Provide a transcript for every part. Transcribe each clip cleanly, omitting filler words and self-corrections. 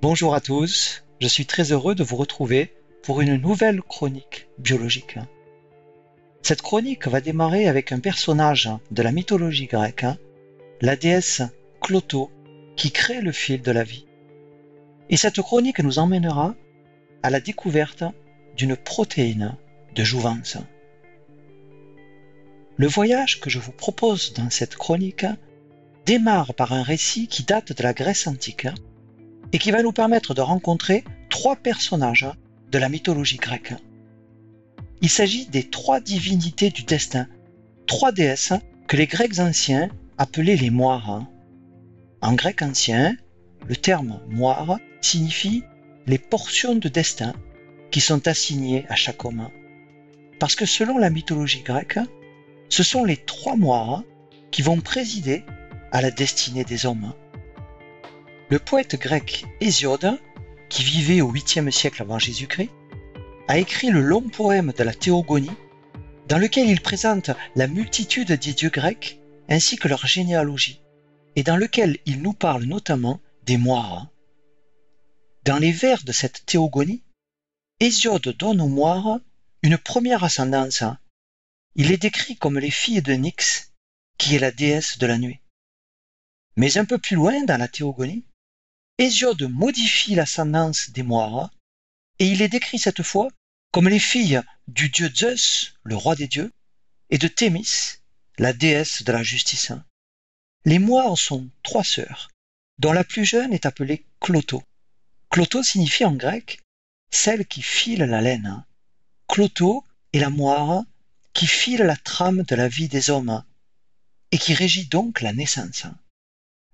Bonjour à tous, je suis très heureux de vous retrouver pour une nouvelle chronique biologique. Cette chronique va démarrer avec un personnage de la mythologie grecque, la déesse Clotho, qui crée le fil de la vie. Et cette chronique nous emmènera à la découverte d'une protéine de jouvence. Le voyage que je vous propose dans cette chronique démarre par un récit qui date de la Grèce antique et qui va nous permettre de rencontrer trois personnages de la mythologie grecque. Il s'agit des trois divinités du destin, trois déesses que les Grecs anciens appelaient les moires. En grec ancien, le terme moire signifie les portions de destin qui sont assignées à chaque homme. Parce que selon la mythologie grecque, ce sont les trois moires qui vont présider à la destinée des hommes. Le poète grec Hésiode, qui vivait au 8e siècle avant Jésus-Christ, a écrit le long poème de la Théogonie, dans lequel il présente la multitude des dieux grecs ainsi que leur généalogie, et dans lequel il nous parle notamment des moires. Dans les vers de cette Théogonie, Hésiode donne aux moires une première ascendance. Il les décrit comme les filles de Nyx, qui est la déesse de la nuit. Mais un peu plus loin dans la Théogonie, Hésiode modifie l'ascendance des moires et il les décrit cette fois comme les filles du dieu Zeus, le roi des dieux, et de Thémis, la déesse de la justice. Les moires sont trois sœurs, dont la plus jeune est appelée Clotho. Clotho signifie en grec celle qui file la laine. Clotho est la moire qui file la trame de la vie des hommes et qui régit donc la naissance.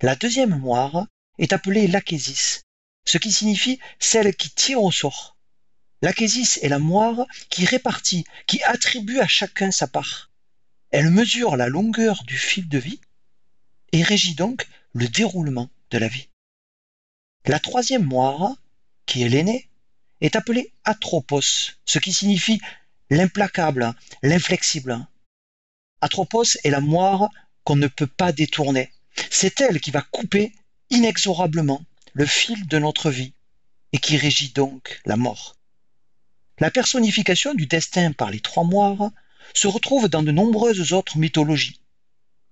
La deuxième moire est appelée l'Achésis, ce qui signifie celle qui tire au sort. L'Achésis est la moire qui répartit, qui attribue à chacun sa part. Elle mesure la longueur du fil de vie et régit donc le déroulement de la vie. La troisième moire, qui est l'aînée, est appelée Atropos, ce qui signifie l'implacable, l'inflexible. Atropos est la moire qu'on ne peut pas détourner. C'est elle qui va couper inexorablement le fil de notre vie et qui régit donc la mort. La personnification du destin par les trois moires se retrouve dans de nombreuses autres mythologies.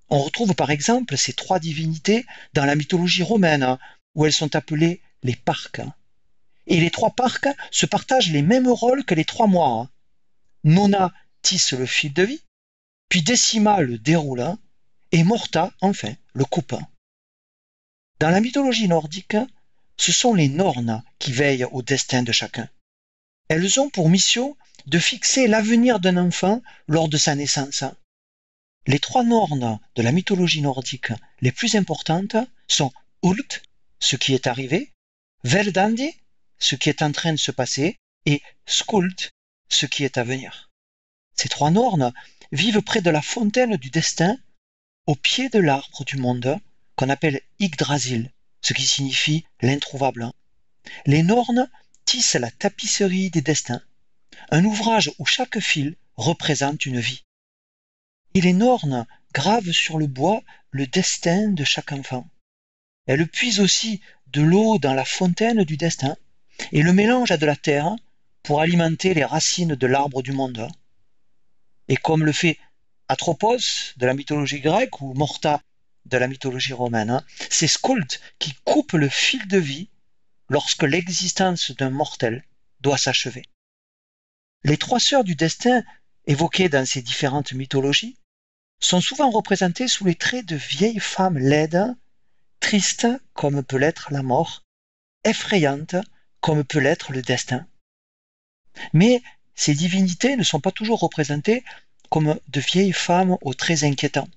On retrouve par exemple ces trois divinités dans la mythologie romaine où elles sont appelées les parques. Et les trois parques se partagent les mêmes rôles que les trois moires. Nona tisse le fil de vie, puis Décima le déroule et Morta, enfin, le coupe. Dans la mythologie nordique, ce sont les Nornes qui veillent au destin de chacun. Elles ont pour mission de fixer l'avenir d'un enfant lors de sa naissance. Les trois Nornes de la mythologie nordique les plus importantes sont Ult, ce qui est arrivé, Verdandi, ce qui est en train de se passer, et Skuld, ce qui est à venir. Ces trois Nornes vivent près de la fontaine du destin, au pied de l'arbre du monde, qu'on appelle Yggdrasil, ce qui signifie l'introuvable. Les Nornes tissent la tapisserie des destins, un ouvrage où chaque fil représente une vie. Et les Nornes gravent sur le bois le destin de chaque enfant. Elles puisent aussi de l'eau dans la fontaine du destin et le mélangent à de la terre pour alimenter les racines de l'arbre du monde. Et comme le fait Atropos de la mythologie grecque ou Morta de la mythologie romaine, c'est Skuld qui coupe le fil de vie lorsque l'existence d'un mortel doit s'achever. Les trois sœurs du destin évoquées dans ces différentes mythologies sont souvent représentées sous les traits de vieilles femmes laides, tristes comme peut l'être la mort, effrayantes comme peut l'être le destin. Mais ces divinités ne sont pas toujours représentées comme de vieilles femmes aux traits inquiétants.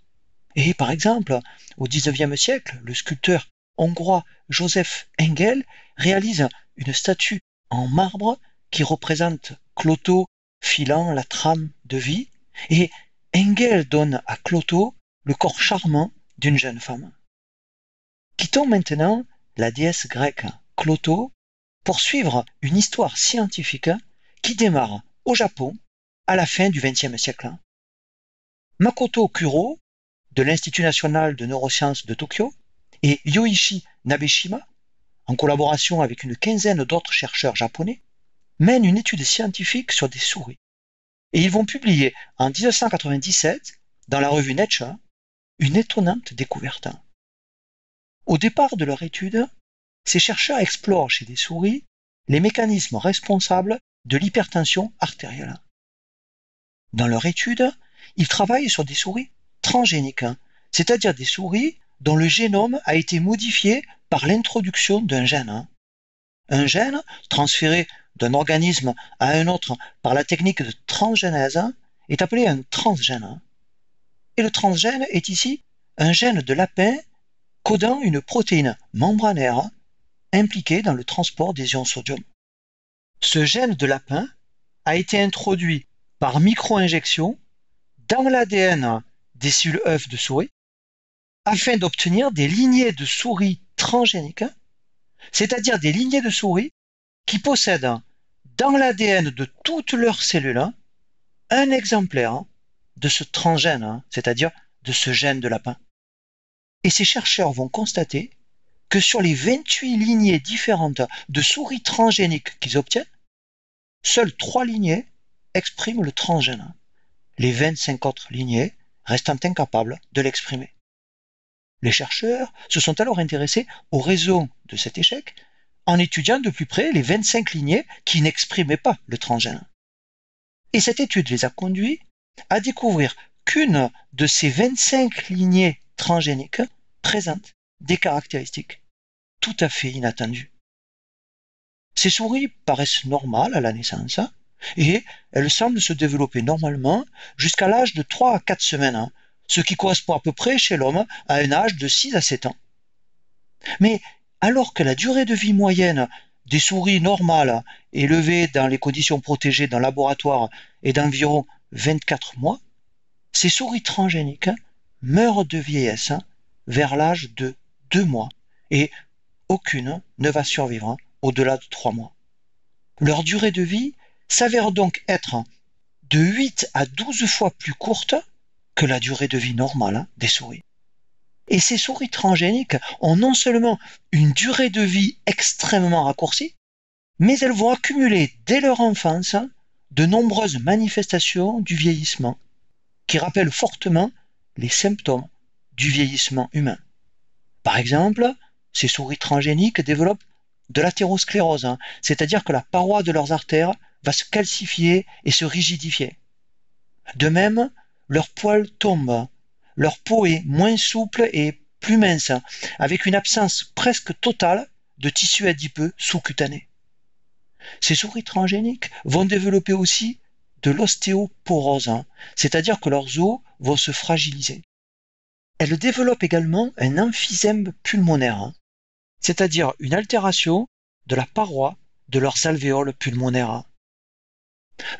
Et par exemple, au XIXe siècle, le sculpteur hongrois Joseph Engel réalise une statue en marbre qui représente Clotho filant la trame de vie, et Engel donne à Clotho le corps charmant d'une jeune femme. Quittons maintenant la déesse grecque Clotho pour suivre une histoire scientifique qui démarre au Japon à la fin du XXe siècle. Makoto Kuro, de l'Institut national de neurosciences de Tokyo, et Yoichi Nabeshima en collaboration avec une quinzaine d'autres chercheurs japonais, mènent une étude scientifique sur des souris. Et ils vont publier en 1997, dans la revue Nature, une étonnante découverte. Au départ de leur étude, ces chercheurs explorent chez des souris les mécanismes responsables de l'hypertension artérielle. Dans leur étude, ils travaillent sur des souris transgéniques, c'est-à-dire des souris dont le génome a été modifié par l'introduction d'un gène. Un gène transféré d'un organisme à un autre par la technique de transgénèse est appelé un transgène. Et le transgène est ici un gène de lapin codant une protéine membranaire impliquée dans le transport des ions sodium. Ce gène de lapin a été introduit par micro-injection dans l'ADN des cellules œufs de souris afin d'obtenir des lignées de souris transgéniques, c'est-à-dire des lignées de souris qui possèdent dans l'ADN de toutes leurs cellules un exemplaire de ce transgène, c'est-à-dire de ce gène de lapin. Et ces chercheurs vont constater que sur les 28 lignées différentes de souris transgéniques qu'ils obtiennent, seules 3 lignées expriment le transgène. Les 25 autres lignées restant incapables de l'exprimer. Les chercheurs se sont alors intéressés aux raisons de cet échec en étudiant de plus près les 25 lignées qui n'exprimaient pas le transgène. Et cette étude les a conduits à découvrir qu'une de ces 25 lignées transgéniques présente des caractéristiques tout à fait inattendues. Ces souris paraissent normales à la naissance et elles semblent se développer normalement jusqu'à l'âge de 3 à 4 semaines, ce qui correspond à peu près chez l'homme à un âge de 6 à 7 ans. Mais alors que la durée de vie moyenne des souris normales élevées dans les conditions protégées dans le laboratoire est d'environ 24 mois, ces souris transgéniques meurent de vieillesse vers l'âge de 2 mois et aucune ne va survivre au-delà de 3 mois. Leur durée de vie s'avère donc être de 8 à 12 fois plus courte que la durée de vie normale des souris. Et ces souris transgéniques ont non seulement une durée de vie extrêmement raccourcie, mais elles vont accumuler dès leur enfance de nombreuses manifestations du vieillissement, qui rappellent fortement les symptômes du vieillissement humain. Par exemple, ces souris transgéniques développent de l'athérosclérose, c'est-à-dire que la paroi de leurs artères va se calcifier et se rigidifier. De même, leurs poils tombent, leur peau est moins souple et plus mince, avec une absence presque totale de tissu adipeux sous-cutané. Ces souris transgéniques vont développer aussi de l'ostéoporose, c'est-à-dire que leurs os vont se fragiliser. Elles développent également un emphysème pulmonaire, c'est-à-dire une altération de la paroi de leurs alvéoles pulmonaires.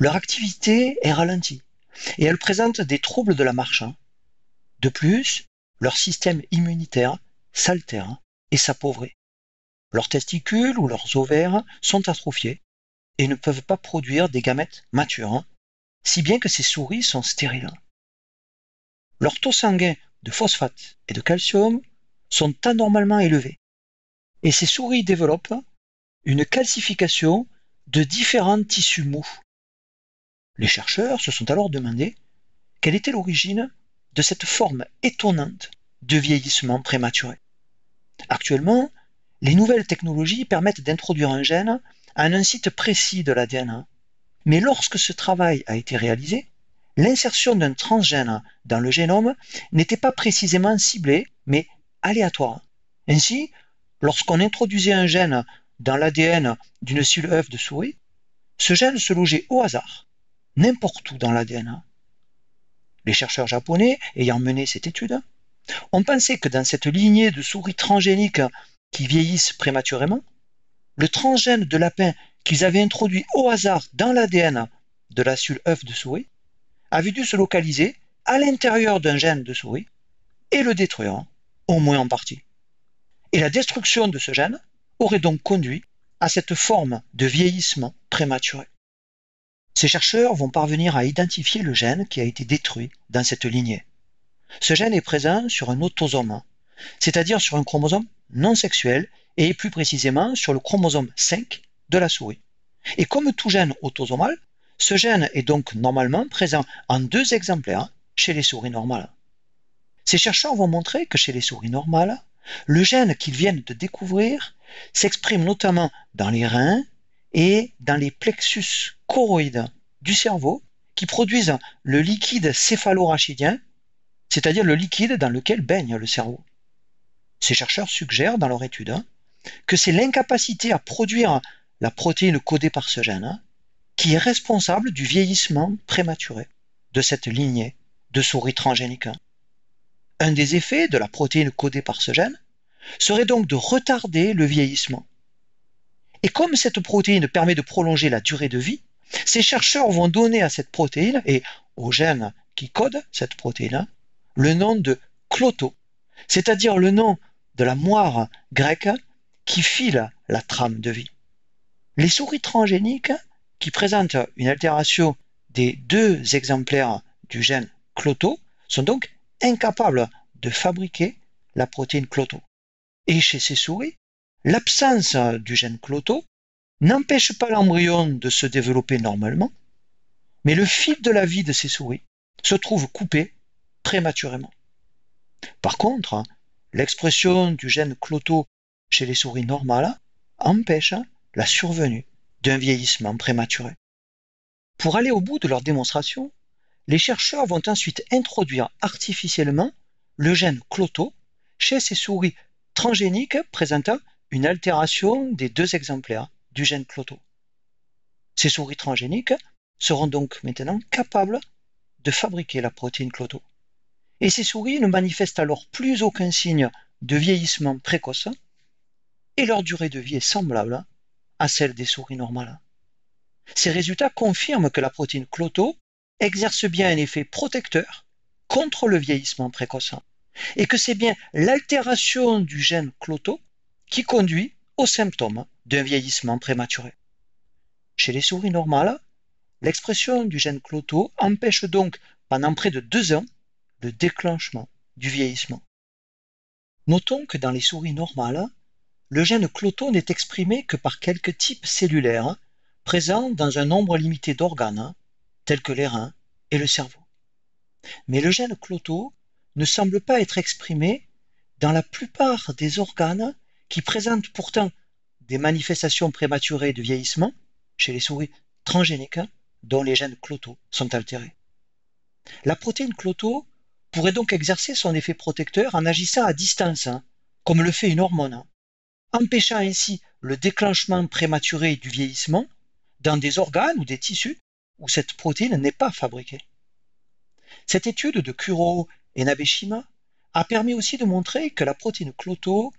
Leur activité est ralentie et elles présentent des troubles de la marche. De plus, leur système immunitaire s'altère et s'appauvrit. Leurs testicules ou leurs ovaires sont atrophiés et ne peuvent pas produire des gamètes matures, si bien que ces souris sont stériles. Leurs taux sanguins de phosphate et de calcium sont anormalement élevés et ces souris développent une calcification de différents tissus mous. Les chercheurs se sont alors demandé quelle était l'origine de cette forme étonnante de vieillissement prématuré. Actuellement, les nouvelles technologies permettent d'introduire un gène à un site précis de l'ADN. Mais lorsque ce travail a été réalisé, l'insertion d'un transgène dans le génome n'était pas précisément ciblée, mais aléatoire. Ainsi, lorsqu'on introduisait un gène dans l'ADN d'une cellule œuf de souris, ce gène se logeait au hasard, n'importe où dans l'ADN. Les chercheurs japonais, ayant mené cette étude, ont pensé que dans cette lignée de souris transgéniques qui vieillissent prématurément, le transgène de lapin qu'ils avaient introduit au hasard dans l'ADN de la cellule œuf de souris avait dû se localiser à l'intérieur d'un gène de souris et le détruire, au moins en partie. Et la destruction de ce gène aurait donc conduit à cette forme de vieillissement prématuré. Ces chercheurs vont parvenir à identifier le gène qui a été détruit dans cette lignée. Ce gène est présent sur un autosome, c'est-à-dire sur un chromosome non sexuel et plus précisément sur le chromosome 5 de la souris. Et comme tout gène autosomal, ce gène est donc normalement présent en 2 exemplaires chez les souris normales. Ces chercheurs vont montrer que chez les souris normales, le gène qu'ils viennent de découvrir s'exprime notamment dans les reins et dans les plexus choroïdes du cerveau qui produisent le liquide céphalorachidien, c'est-à-dire le liquide dans lequel baigne le cerveau. Ces chercheurs suggèrent dans leur étude que c'est l'incapacité à produire la protéine codée par ce gène qui est responsable du vieillissement prématuré de cette lignée de souris transgéniques. Un des effets de la protéine codée par ce gène serait donc de retarder le vieillissement. Et comme cette protéine permet de prolonger la durée de vie, ces chercheurs vont donner à cette protéine et au gène qui code cette protéine le nom de cloto, c'est-à-dire le nom de la moire grecque qui file la trame de vie. Les souris transgéniques qui présentent une altération des 2 exemplaires du gène cloto sont donc incapables de fabriquer la protéine cloto. Et chez ces souris, l'absence du gène cloto n'empêche pas l'embryon de se développer normalement, mais le fil de la vie de ces souris se trouve coupé prématurément. Par contre, l'expression du gène cloto chez les souris normales empêche la survenue d'un vieillissement prématuré. Pour aller au bout de leur démonstration, les chercheurs vont ensuite introduire artificiellement le gène cloto chez ces souris transgéniques présentant une altération des 2 exemplaires du gène cloto. Ces souris transgéniques seront donc maintenant capables de fabriquer la protéine cloto. Et ces souris ne manifestent alors plus aucun signe de vieillissement précoce et leur durée de vie est semblable à celle des souris normales. Ces résultats confirment que la protéine cloto exerce bien un effet protecteur contre le vieillissement précoce et que c'est bien l'altération du gène cloto qui conduit aux symptômes d'un vieillissement prématuré. Chez les souris normales, l'expression du gène cloto empêche donc pendant près de 2 ans le déclenchement du vieillissement. Notons que dans les souris normales, le gène cloto n'est exprimé que par quelques types cellulaires présents dans un nombre limité d'organes, tels que les reins et le cerveau. Mais le gène cloto ne semble pas être exprimé dans la plupart des organes qui présentent pourtant des manifestations prématurées de vieillissement chez les souris transgéniques dont les gènes cloto sont altérés. La protéine cloto pourrait donc exercer son effet protecteur en agissant à distance, comme le fait une hormone, empêchant ainsi le déclenchement prématuré du vieillissement dans des organes ou des tissus où cette protéine n'est pas fabriquée. Cette étude de Kuro et Nabeshima a permis aussi de montrer que la protéine cloto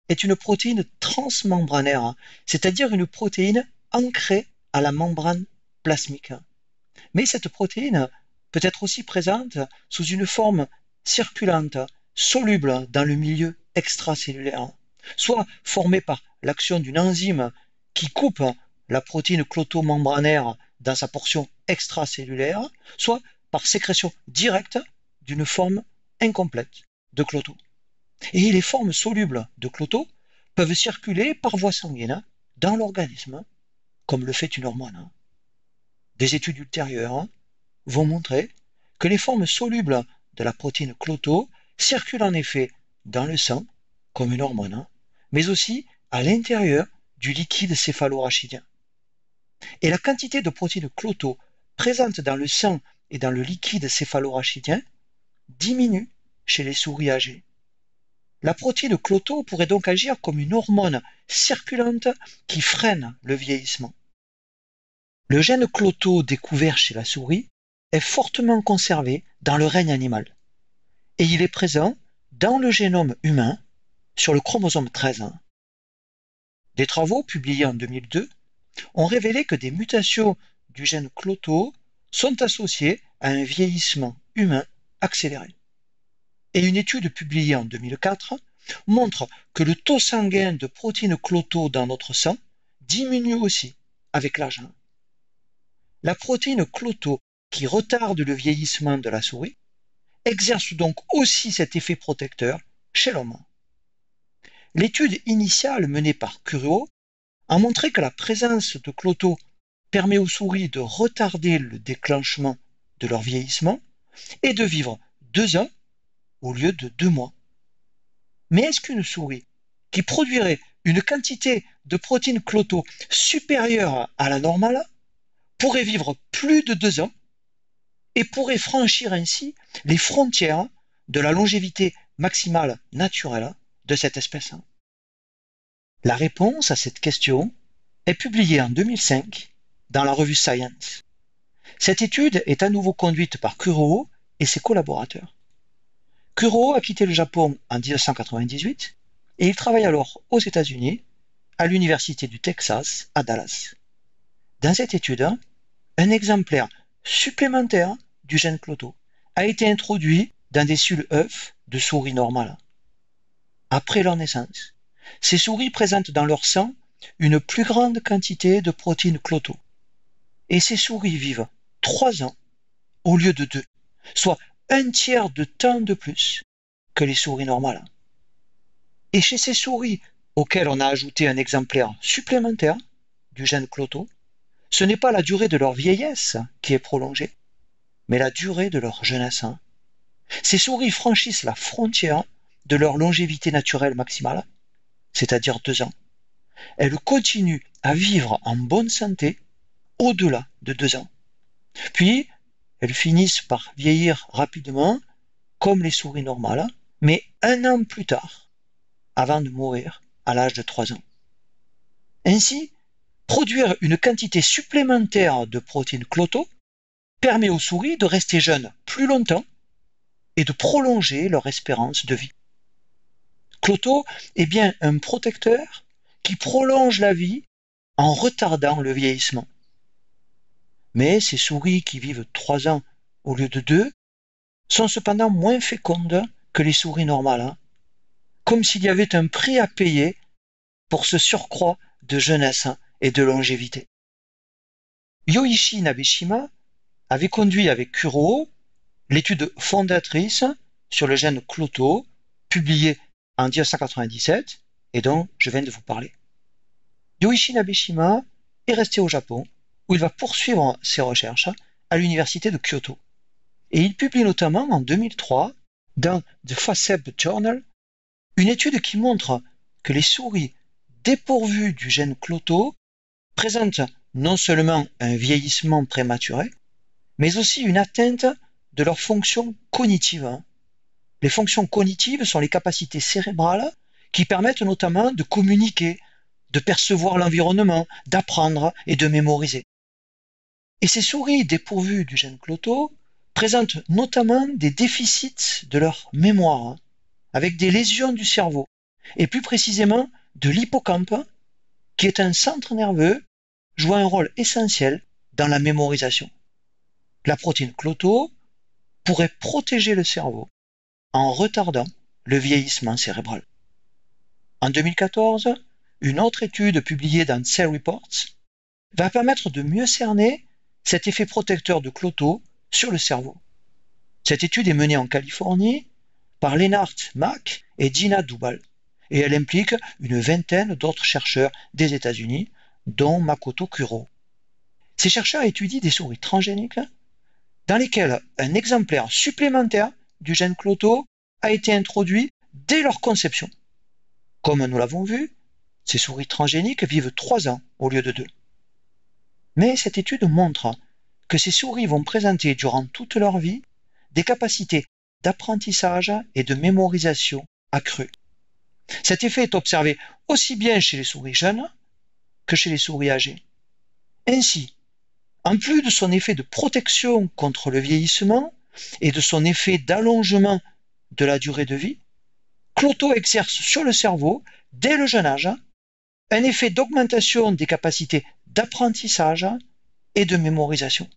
est une protéine transmembranaire, c'est-à-dire une protéine ancrée à la membrane plasmique. Mais cette protéine peut être aussi présente sous une forme circulante, soluble dans le milieu extracellulaire, soit formée par l'action d'une enzyme qui coupe la protéine clotomembranaire dans sa portion extracellulaire, soit par sécrétion directe d'une forme incomplète de cloto. Et les formes solubles de cloto peuvent circuler par voie sanguine dans l'organisme, comme le fait une hormone. Des études ultérieures vont montrer que les formes solubles de la protéine cloto circulent en effet dans le sang, comme une hormone, mais aussi à l'intérieur du liquide céphalorachidien. Et la quantité de protéine cloto présente dans le sang et dans le liquide céphalorachidien diminue chez les souris âgées. La protéine cloto pourrait donc agir comme une hormone circulante qui freine le vieillissement. Le gène cloto découvert chez la souris est fortement conservé dans le règne animal et il est présent dans le génome humain sur le chromosome 13. Des travaux publiés en 2002 ont révélé que des mutations du gène cloto sont associées à un vieillissement humain accéléré. Et une étude publiée en 2004 montre que le taux sanguin de protéines cloto dans notre sang diminue aussi avec l'âge. La protéine cloto qui retarde le vieillissement de la souris exerce donc aussi cet effet protecteur chez l'homme. l'étude initiale menée par Cureau a montré que la présence de cloto permet aux souris de retarder le déclenchement de leur vieillissement et de vivre 2 ans au lieu de 2 mois. Mais est-ce qu'une souris qui produirait une quantité de protéines cloto supérieure à la normale pourrait vivre plus de 2 ans et pourrait franchir ainsi les frontières de la longévité maximale naturelle de cette espèce? La réponse à cette question est publiée en 2005 dans la revue Science. Cette étude est à nouveau conduite par Kuroho et ses collaborateurs. Kuroho a quitté le Japon en 1998 et il travaille alors aux États-Unis, à l'Université du Texas à Dallas. Dans cette étude, un exemplaire supplémentaire du gène cloto a été introduit dans des cellules œufs de souris normales. Après leur naissance, ces souris présentent dans leur sang une plus grande quantité de protéines cloto. Et ces souris vivent 3 ans au lieu de 2, soit 1/3 de temps de plus que les souris normales. Et chez ces souris auxquelles on a ajouté un exemplaire supplémentaire du gène cloto, ce n'est pas la durée de leur vieillesse qui est prolongée, mais la durée de leur jeunesse. Ces souris franchissent la frontière de leur longévité naturelle maximale, c'est-à-dire 2 ans. Elles continuent à vivre en bonne santé au-delà de 2 ans. Puis, elles finissent par vieillir rapidement, comme les souris normales, mais 1 an plus tard, avant de mourir à l'âge de 3 ans. Ainsi, produire une quantité supplémentaire de protéines cloto permet aux souris de rester jeunes plus longtemps et de prolonger leur espérance de vie. Cloto est bien un protecteur qui prolonge la vie en retardant le vieillissement. Mais ces souris qui vivent 3 ans au lieu de 2 sont cependant moins fécondes que les souris normales, comme s'il y avait un prix à payer pour ce surcroît de jeunesse et de longévité. Yoichi Nabeshima avait conduit avec Kuroho l'étude fondatrice sur le gène cloto, publiée en 1997 et dont je viens de vous parler. Yoichi Nabeshima est resté au Japon, où il va poursuivre ses recherches à l'université de Kyoto. Et il publie notamment en 2003, dans The FASEB Journal, une étude qui montre que les souris dépourvues du gène cloto présentent non seulement un vieillissement prématuré, mais aussi une atteinte de leurs fonctions cognitives. Les fonctions cognitives sont les capacités cérébrales qui permettent notamment de communiquer, de percevoir l'environnement, d'apprendre et de mémoriser. Et ces souris dépourvues du gène cloto présentent notamment des déficits de leur mémoire, avec des lésions du cerveau, et plus précisément de l'hippocampe, qui est un centre nerveux jouant un rôle essentiel dans la mémorisation. La protéine cloto pourrait protéger le cerveau en retardant le vieillissement cérébral. En 2014, une autre étude publiée dans Cell Reports va permettre de mieux cerner cet effet protecteur de cloto sur le cerveau. Cette étude est menée en Californie par Lennart Mack et Dina Dubal, et elle implique une vingtaine d'autres chercheurs des États-Unis, dont Makoto Kuroho. Ces chercheurs étudient des souris transgéniques dans lesquelles un exemplaire supplémentaire du gène cloto a été introduit dès leur conception. Comme nous l'avons vu, ces souris transgéniques vivent 3 ans au lieu de 2. Mais cette étude montre que ces souris vont présenter durant toute leur vie des capacités d'apprentissage et de mémorisation accrues. Cet effet est observé aussi bien chez les souris jeunes que chez les souris âgées. Ainsi, en plus de son effet de protection contre le vieillissement et de son effet d'allongement de la durée de vie, cloto exerce sur le cerveau, dès le jeune âge, un effet d'augmentation des capacités d'apprentissage et de mémorisation.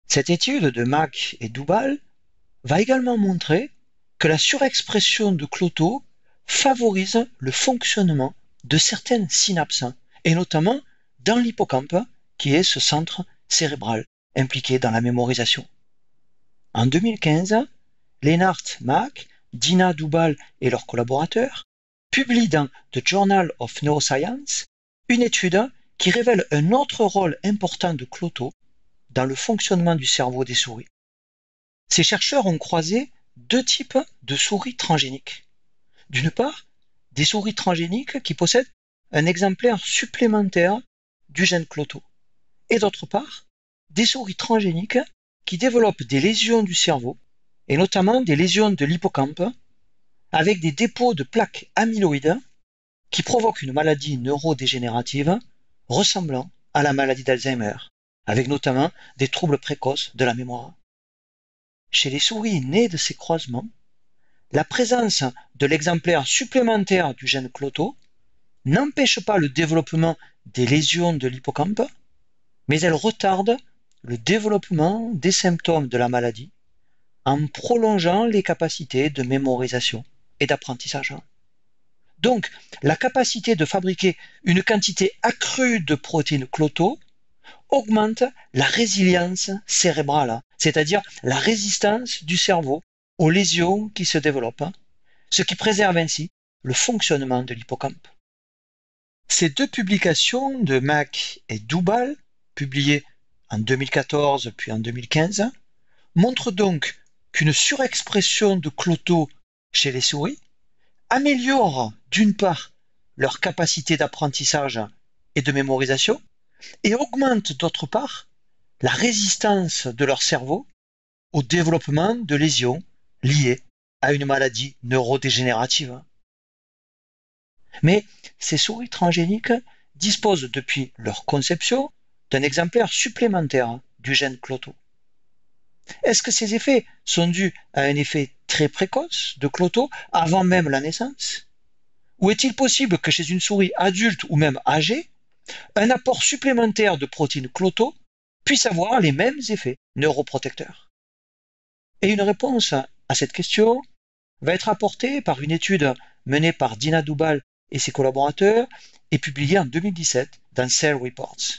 Cette étude de Mack et Dubal va également montrer que la surexpression de cloto favorise le fonctionnement de certaines synapses, et notamment dans l'hippocampe, qui est ce centre cérébral impliqué dans la mémorisation. En 2015, Lennart Mack, Dina Dubal et leurs collaborateurs publie dans The Journal of Neuroscience une étude qui révèle un autre rôle important de cloto dans le fonctionnement du cerveau des souris. Ces chercheurs ont croisé deux types de souris transgéniques. D'une part, des souris transgéniques qui possèdent un exemplaire supplémentaire du gène cloto. Et d'autre part, des souris transgéniques qui développent des lésions du cerveau, et notamment des lésions de l'hippocampe, avec des dépôts de plaques amyloïdes qui provoquent une maladie neurodégénérative ressemblant à la maladie d'Alzheimer, avec notamment des troubles précoces de la mémoire. Chez les souris nées de ces croisements, la présence de l'exemplaire supplémentaire du gène cloto n'empêche pas le développement des lésions de l'hippocampe, mais elle retarde le développement des symptômes de la maladie en prolongeant les capacités de mémorisation et d'apprentissage. Donc, la capacité de fabriquer une quantité accrue de protéines cloto augmente la résilience cérébrale, c'est-à-dire la résistance du cerveau aux lésions qui se développent, ce qui préserve ainsi le fonctionnement de l'hippocampe. Ces deux publications de Mack et Dubal, publiées en 2014 puis en 2015, montrent donc qu'une surexpression de cloto chez les souris améliore d'une part leur capacité d'apprentissage et de mémorisation et augmente d'autre part la résistance de leur cerveau au développement de lésions liées à une maladie neurodégénérative. Mais ces souris transgéniques disposent depuis leur conception d'un exemplaire supplémentaire du gène cloto. Est-ce que ces effets sont dus à un effet très précoce de cloto avant même la naissance? Ou est-il possible que chez une souris adulte ou même âgée, un apport supplémentaire de protéines cloto puisse avoir les mêmes effets neuroprotecteurs? Et une réponse à cette question va être apportée par une étude menée par Dina Dubal et ses collaborateurs et publiée en 2017 dans Cell Reports.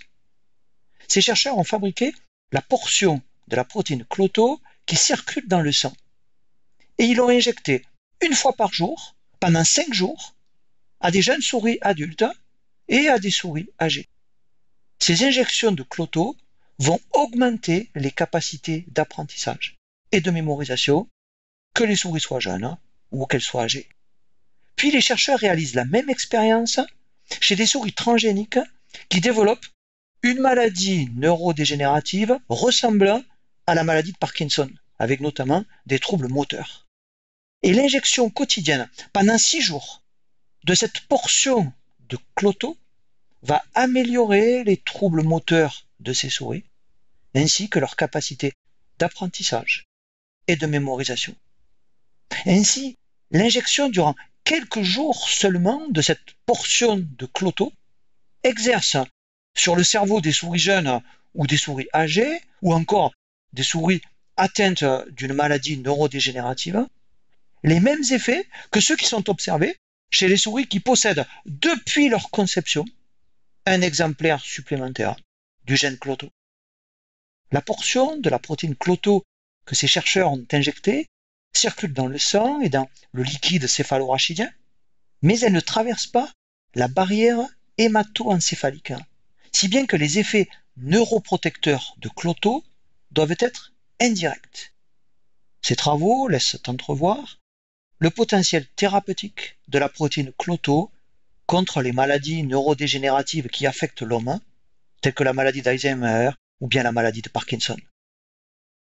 Ces chercheurs ont fabriqué la portion de la protéine cloto qui circule dans le sang et ils l'ont injectée une fois par jour pendant 5 jours à des jeunes souris adultes et à des souris âgées. Ces injections de cloto vont augmenter les capacités d'apprentissage et de mémorisation, que les souris soient jeunes ou qu'elles soient âgées. Puis les chercheurs réalisent la même expérience chez des souris transgéniques qui développent une maladie neurodégénérative ressemblant à la maladie de Parkinson, avec notamment des troubles moteurs. Et l'injection quotidienne pendant 6 jours de cette portion de cloto va améliorer les troubles moteurs de ces souris, ainsi que leur capacité d'apprentissage et de mémorisation. Ainsi, l'injection durant quelques jours seulement de cette portion de cloto exerce sur le cerveau des souris jeunes ou des souris âgées, ou encore des souris atteintes d'une maladie neurodégénérative, les mêmes effets que ceux qui sont observés chez les souris qui possèdent depuis leur conception un exemplaire supplémentaire du gène cloto. La portion de la protéine cloto que ces chercheurs ont injectée circule dans le sang et dans le liquide céphalorachidien, mais elle ne traverse pas la barrière hémato-encéphalique, si bien que les effets neuroprotecteurs de cloto doivent être indirects. Ces travaux laissent entrevoir le potentiel thérapeutique de la protéine cloto contre les maladies neurodégénératives qui affectent l'homme, telles que la maladie d'Alzheimer ou bien la maladie de Parkinson.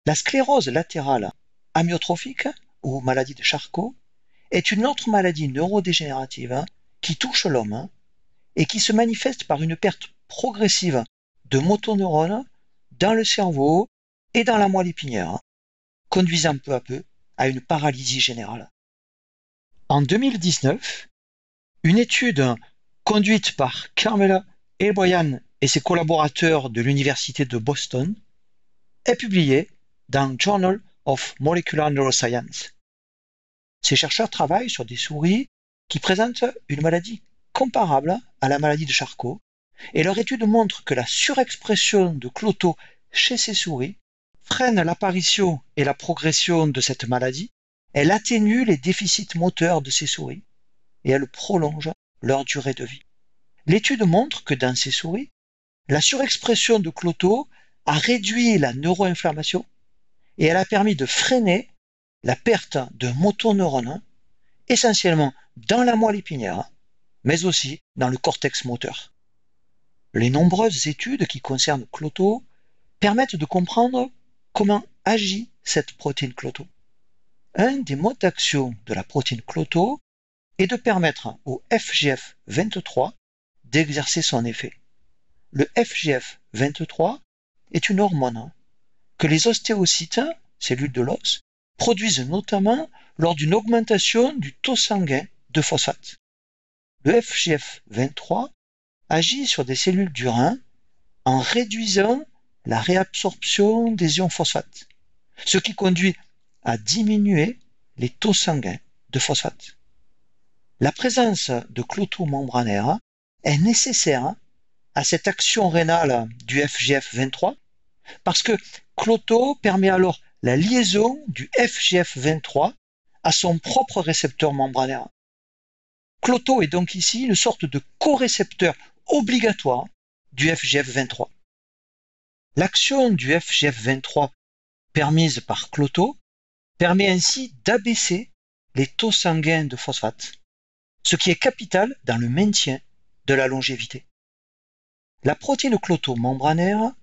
La sclérose latérale amyotrophique, ou maladie de Charcot, est une autre maladie neurodégénérative qui touche l'homme et qui se manifeste par une perte progressive de motoneurones dans le cerveau et dans la moelle épinière, conduisant peu à peu à une paralysie générale. En 2019, une étude conduite par Carmela Elboyan et ses collaborateurs de l'Université de Boston est publiée dans Journal of Molecular Neuroscience. Ces chercheurs travaillent sur des souris qui présentent une maladie comparable à la maladie de Charcot, et leur étude montre que la surexpression de cloto chez ces souris freine l'apparition et la progression de cette maladie, elle atténue les déficits moteurs de ces souris, et elles prolongent leur durée de vie. L'étude montre que dans ces souris, la surexpression de Cloto a réduit la neuroinflammation et elle a permis de freiner la perte de motoneurones, essentiellement dans la moelle épinière, mais aussi dans le cortex moteur. Les nombreuses études qui concernent Cloto permettent de comprendre comment agit cette protéine Cloto. Un des modes d'action de la protéine Cloto est de permettre au FGF23 d'exercer son effet. Le FGF23 est une hormone que les ostéocytes, cellules de l'os, produisent notamment lors d'une augmentation du taux sanguin de phosphate. Le FGF23 agit sur des cellules du rein en réduisant la réabsorption des ions phosphate, ce qui conduit à diminuer les taux sanguins de phosphate. La présence de Cloto membranaire est nécessaire à cette action rénale du FGF23 parce que Cloto permet alors la liaison du FGF23 à son propre récepteur membranaire. Cloto est donc ici une sorte de corécepteur obligatoire du FGF23. L'action du FGF23 permise par Cloto permet ainsi d'abaisser les taux sanguins de phosphate, ce qui est capital dans le maintien de la longévité. La protéine Cloto membranaire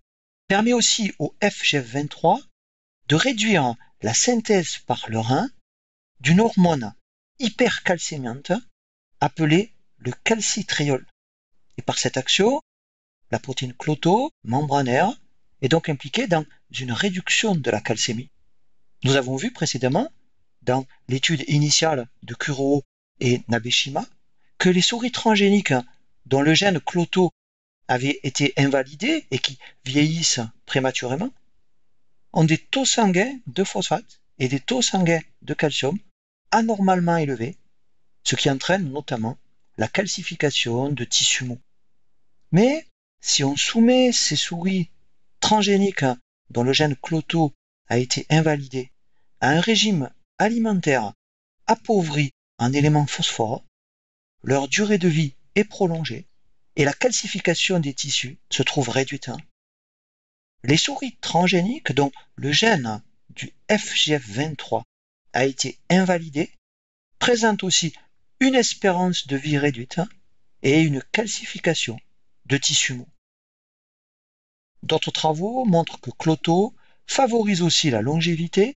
permet aussi au FGF23 de réduire la synthèse par le rein d'une hormone hypercalcémiante appelée le calcitriol. Et par cette action, la protéine Cloto membranaire est donc impliquée dans une réduction de la calcémie. Nous avons vu précédemment, dans l'étude initiale de Kuroho et Nabeshima, que les souris transgéniques dont le gène Cloto avait été invalidé et qui vieillissent prématurément ont des taux sanguins de phosphate et des taux sanguins de calcium anormalement élevés, ce qui entraîne notamment la calcification de tissus mous. Mais si on soumet ces souris transgéniques dont le gène Cloto a été invalidé à un régime alimentaire appauvri en éléments phosphore, leur durée de vie est prolongée et la calcification des tissus se trouve réduite. Les souris transgéniques dont le gène du FGF23 a été invalidé présentent aussi une espérance de vie réduite et une calcification de tissus mous. D'autres travaux montrent que Cloto favorise aussi la longévité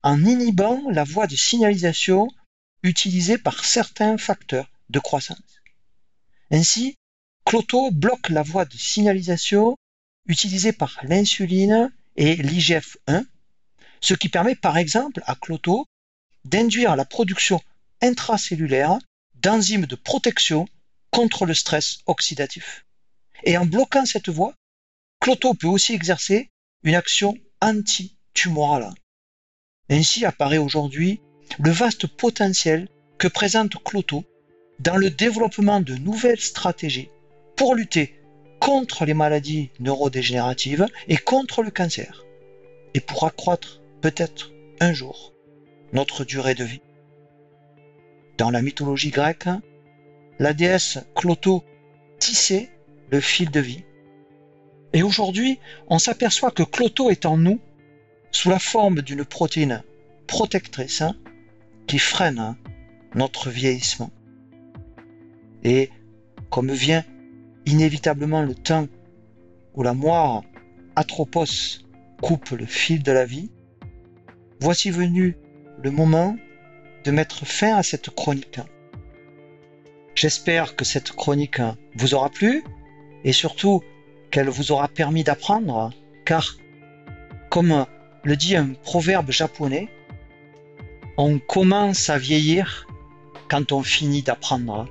en inhibant la voie de signalisation utilisée par certains facteurs de croissance. Ainsi, Cloto bloque la voie de signalisation utilisée par l'insuline et l'IGF-1, ce qui permet par exemple à Cloto d'induire la production intracellulaire d'enzymes de protection contre le stress oxydatif. Et en bloquant cette voie, Cloto peut aussi exercer une action anti-tumorale. Ainsi apparaît aujourd'hui le vaste potentiel que présente Cloto dans le développement de nouvelles stratégies pour lutter contre les maladies neurodégénératives et contre le cancer, et pour accroître peut-être un jour notre durée de vie. Dans la mythologie grecque, la déesse Cloto tissait le fil de vie. Et aujourd'hui, on s'aperçoit que Cloto est en nous sous la forme d'une protéine protectrice qui freine notre vieillissement. Et comme vient inévitablement le temps où la moire Atropos coupe le fil de la vie, voici venu le moment de mettre fin à cette chronique. J'espère que cette chronique vous aura plu et surtout qu'elle vous aura permis d'apprendre, car, comme le dit un proverbe japonais, on commence à vieillir quand on finit d'apprendre.